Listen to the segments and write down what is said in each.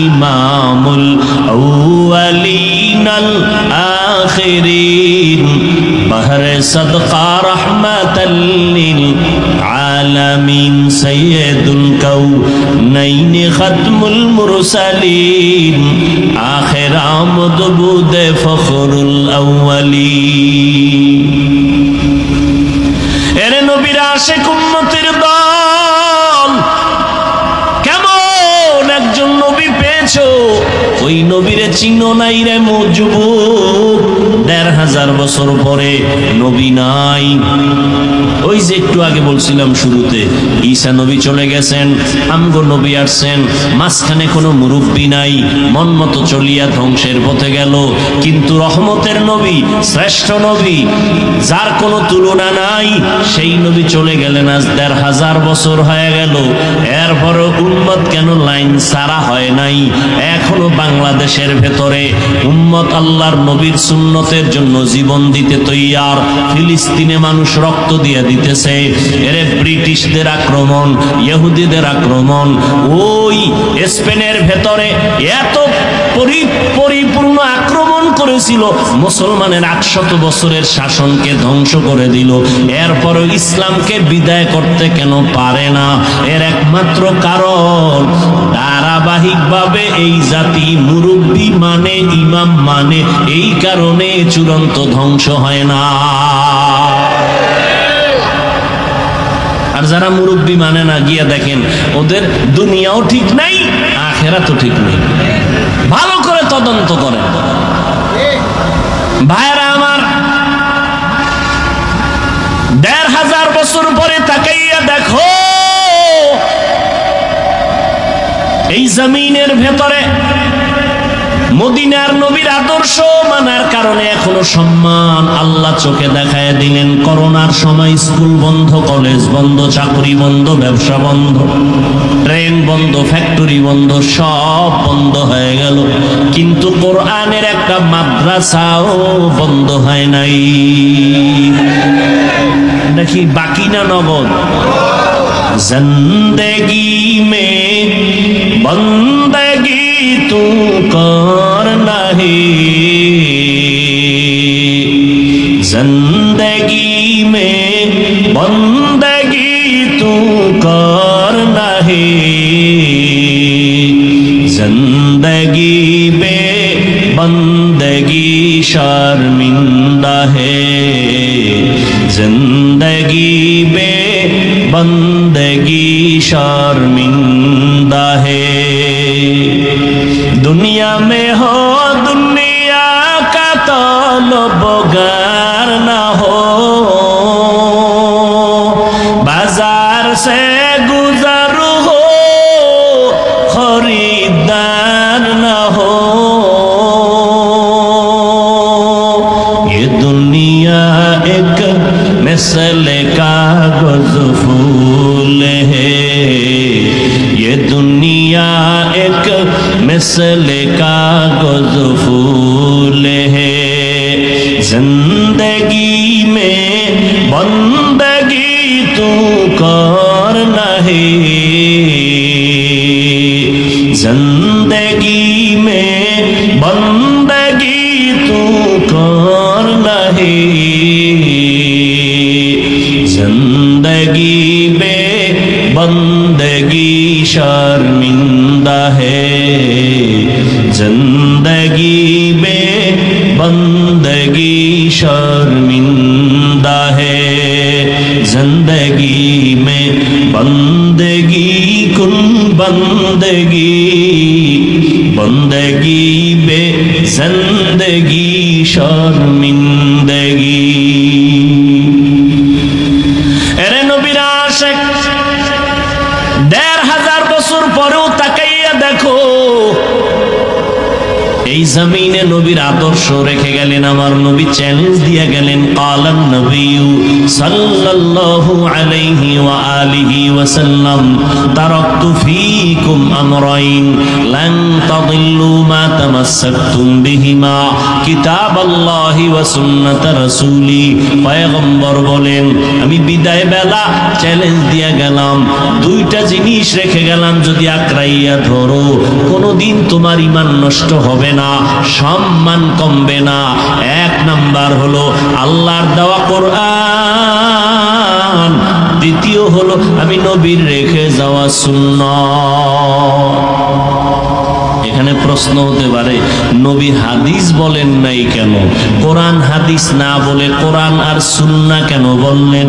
ইমামুল আউয়ালিনাল আখিরিন বাহরে সাদকা রাহমাতাল লিল আলামিন সাইয়্যিদুল কাউনাইন খাতমুল মুরসালিন আখির আমদ বুদে ফখরুল আউয়ালিন। এরে নবীর আশিক উম্মতের দল, কেমন একজন নবী পেয়েছো, ওই নবীরে চিনো নাই রে যুবক। ১৫০০ বছর পরে নবী নাই। ওই যে একটু আগে বলছিলাম শুরুতে, ঈসা নবী চলে গেছেন, আমগো নবী আসছেন, মাঝখানে কোনো মুরব্বী নাই, মন মতো চলিয়া ধ্বংসের পথে গেল। কিন্তু রহমতের নবী, শ্রেষ্ঠ নবী, যার কোনো তুলনা নাই, সেই নবী চলে গেলেন। আজ ১৫০০ বছর হয়ে গেল, এরপরও উম্মত কেন লাইন সারা হয় নাই? এখনো বাংলাদেশের ভেতরে উম্মত আল্লাহর নবীর সুন্নতের জন্য জীবন দিতে তৈয়ার। ফিলিস্তিনে মানুষ রক্ত দিয়ে দিতেছে। এরে ব্রিটিশদের আক্রমণ, ইহুদিদের আক্রমণ, ওই স্পেনের ভেতরে এত পরিপূর্ণ আক্রমণ করেছিল, মুসলমানের ৮০০ বছরের শাসনকে ধ্বংস করে দিল। এরপরও ইসলামকে বিদায় করতে কেন পারে না? এর একমাত্র কারণ, ধারাবাহিকভাবে এই জাতি মুরব্বী মানে, ইমাম মানে, এই কারণে চূড়ান্ত ধ্বংস হয় না। আর যারা মুরব্বী মানে না, গিয়া দেখেন ওদের দুনিয়াও ঠিক নাই, আখিরাতও ঠিক নেই। ভালো করে তদন্ত করেন ভাইরা আমার। ১৫০০ বছর পরে তাকাইয়া দেখো, এই জমিনের ভেতরে মদিনার নবীর আদর্শ মানার কারণে এখনো সম্মান আল্লাহ চোখে দেখায় দিলেন। করোনার সময় স্কুল বন্ধ, কলেজ বন্ধ, চাকরি বন্ধ, ব্যবসা বন্ধ, ট্রেন বন্ধ, ফ্যাক্টরি বন্ধ, সব বন্ধ হয়ে গেল। কিন্তু কোরআনের একটা মাদ্রাসাও বন্ধ হয় নাই। নাকি বাকি না নগদ? জিন্দেগি মে বন্দগি তু করনা হে, জিন্দেগি মে বন্দগি তু করনা হে, জিন্দেগি বে বন্দগি শর্মিন্দা হে, जिंदगी बे बंदगी शर्मिंदा है। दुनिया में हो दुनिया का तलबगार ना हो, बाजार से गुजर हो खरीदार ना हो। ये दुनिया एक मिसल कागज फूल है, ये दुनिया एक मिसल कागज फूल है। जिंदगी में बंदगी तू करना है, जिंदगी में बंदगी तू करना है, जिंदगी में बंदगी शर्मिंदा है, जिंदगी में बंदगी शर्मिंदा है। जिंदगी में बंदगी कुन बंदगी, बंदगी बे जिंदगी शर्मिंदगी। এরে নবীর আশিক, ১৫০০ বছর পরেও তাকাইয়া দেখো, এই জমিনে নবীর আদর্শ রেখে গেলেন। আমার নবী চ্যালেঞ্জ দিয়ে গেলেন, কালান নবিয়্যু সাল্লাল্লাহু আলাইহি ওয়া আলিহি ওয়াসাল্লাম, তারাকতু ফীকুম আমরাইন লান তাদিল্লু মা তামাসসাকতুম বিহিমা, কিতাবাল্লাহি ওয়া সুন্নাত রাসূলি। পয়গম্বর বলেন, আমি বিদায় বেলা চ্যালেঞ্জ দিয়ে গেলাম, দুইটা জিনিস রেখে গেলাম, যদি আঁকড়াইয়া ধরো কোনোদিন কোনোদিন তোমার ঈমান নষ্ট হবে না, সম্মান কমবে না। এক নাম্বার হলো আল্লাহর দেওয়া কোরআন, দ্বিতীয় হলো আমি নবীর রেখে যাওয়া সুন্নাত। এখানে প্রশ্ন হতে পারে, নবী হাদিস বলেন নাই কেন? কোরআন হাদিস না বলে কোরআন আর সুন্নাহ কেন বললেন?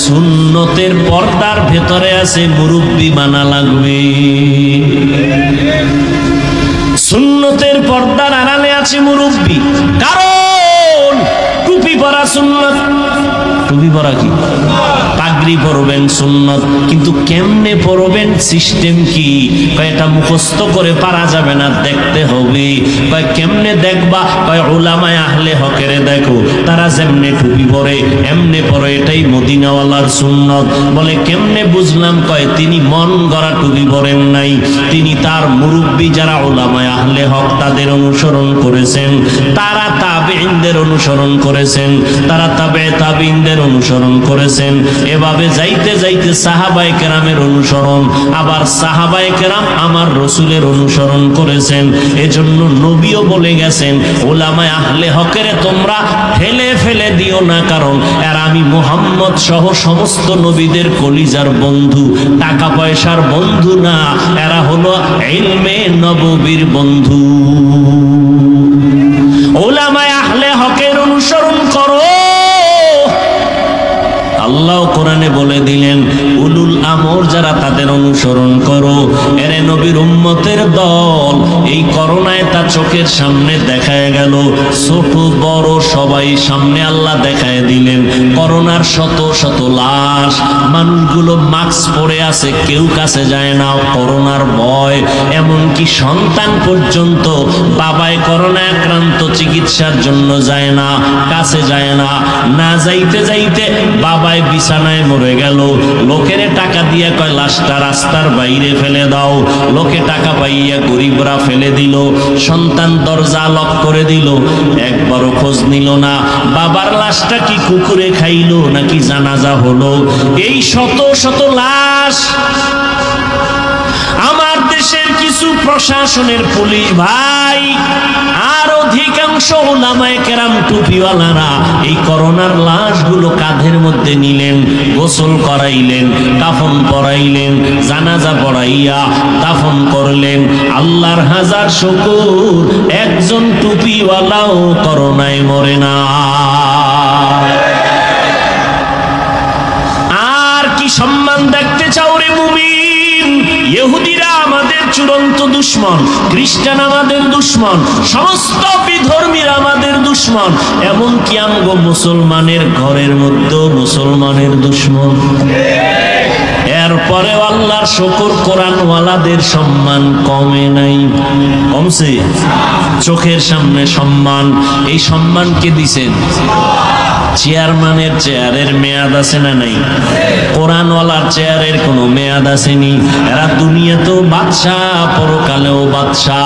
সুন্নতের পর্দার ভেতরে আছে মুরব্বি মানা লাগবে, সুন্নতের পর্দার আড়ালে আছে মুরব্বি। কারণ টুপি পরা সুন্নত, টুপি পরা কি? পাগড়ি পরবেন সুন্নত, কিন্তু কেমনে পরবেন, সিস্টেম কি? এটা মুখস্থ করে পারা যাবে না, দেখতে হবে। কেমনে দেখবা? উলামায়ে আহলে হকের দেখো, তারা যেমনে টুপি পরে এমনে পরে, এটাই মদিনাওয়ালার সুন্নত। বলে কেমনে বুঝলাম? তিনি মন গড়া টুপি পরেন নাই, তিনি তার মুরব্বি যারা উলামায়ে আহলে হক তাদের অনুসরণ করেছেন, তারা তাবেঈনদের অনুসরণ করেছেন, তারা তাবেঈনদের অনুসরণ করেছেন। এভাবে যাইতে যাইতে সাহাবায়ে কেরামের অনুসরণ, আবার সাহাবায়ে কেরাম আমার রসুলের অনুসরণ করেছেন। এজন্য নবীও বলে গেছেন, উলামায়ে আহলে হকের তোমরা ফেলে ফেলে দিও না, কারণ এরা আমি মুহাম্মদ সহ সমস্ত নবীদের কলিজার বন্ধু, টাকা পয়সার বন্ধু না, এরা হলো ইলমে নববীর বন্ধু। উলামায়ে আহলে হকের অনুসরণ করো। আল্লাহ কোরআনে বলে দিলেন, উলুল আমর যারা তাদের অনুসরণ করো। এরে নবীর উম্মতের দল, এই করোনায় তা চোখের সামনে দেখায় গেল, ছোট বড় সবাই সামনে আল্লাহ দেখায় দিলেন। করোনার শত শত লাশ, মানুষগুলো মাস্ক পরে আছে, কেউ কাছে যায় না, করোনার ভয়। এমনকি সন্তান পর্যন্ত বাবায় করোনা আক্রান্ত, চিকিৎসার জন্য যায় না, কাছে যায় না। না যাইতে যাইতে বাবায় বিছানায় মরে গেল, লোকের টাকা দিয়া কয় লাশটা রাস্তার বাইরে ফেলে দাও। লোকে টাকা পাইয়া গরিবরা ফেলে দিল, সন্তান দরজা লক করে দিল, একবারও খোঁজ নিল না বাবার লাশটা কি কুকুরে খাইলো নাকি জানাজা হলো। এই শত শত লাশ। আমার দেশের কিছু প্রশাসনের পুলিশ ভাই আর অধিকাংশ উলামায়ে কেরাম টুপিওয়ালারা এই করোনার লাশগুলো কাঁধের মধ্যে নিলেন, গোসল করাইলেন, কাফন পরাইলেন, জানাজা পড়াইয়া দাফন করলেন। আল্লাহর হাজার শুকর, একজন টুপিওয়ালাও করোনায় মরে না। আর কি সম্মান দেখতে চাও রে মুমিন? ইহুদিরা আমাদের চূড়ান্ত দুশমন, খ্রিস্টান আমাদের দুশমন, সমস্ত বিধর্মীরা আমাদের দুশমন, এমনকি আমগো মুসলমানের ঘরের মধ্যেও মুসলমানের দুশমন। এরপরে আল্লাহর শুকর, কোরআনওয়ালাদের সম্মান কমে নাই, কমছে। চোখের সামনে সম্মান, এই সম্মান কে দিছেন? চেয়ারম্যানের চেয়ারের মেয়াদ আছে না নাই? কোরআনওয়ালার চেয়ারের কোনো মেয়াদ আসেনি। এরা দুনিয়াতেও বাদশা, পরকালেও বাদশা।